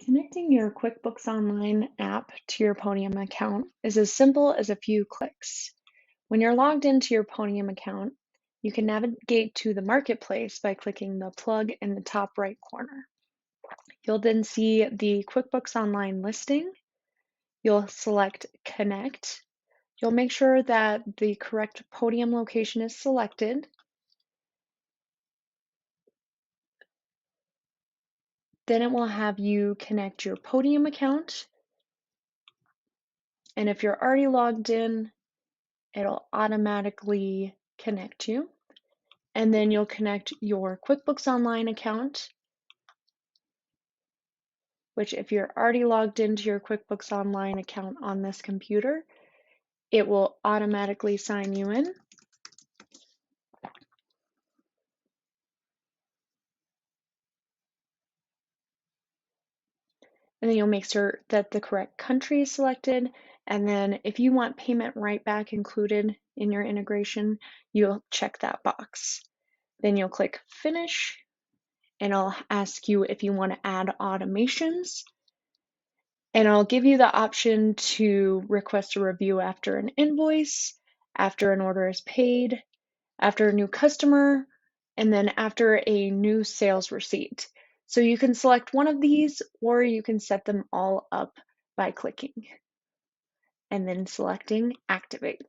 Connecting your QuickBooks Online app to your Podium account is as simple as a few clicks. When you're logged into your Podium account, you can navigate to the marketplace by clicking the plug in the top right corner. You'll then see the QuickBooks Online listing. You'll select Connect. You'll make sure that the correct Podium location is selected. Then it will have you connect your Podium account. And if you're already logged in, it'll automatically connect you. And then you'll connect your QuickBooks Online account, which if you're already logged into your QuickBooks Online account on this computer, it will automatically sign you in. And then you'll make sure that the correct country is selected. And then if you want payment right back included in your integration, you'll check that box. Then you'll click Finish, and I'll ask you if you want to add automations. And I'll give you the option to request a review after an invoice, after an order is paid, after a new customer, and then after a new sales receipt. So you can select one of these, or you can set them all up by clicking and then selecting Activate.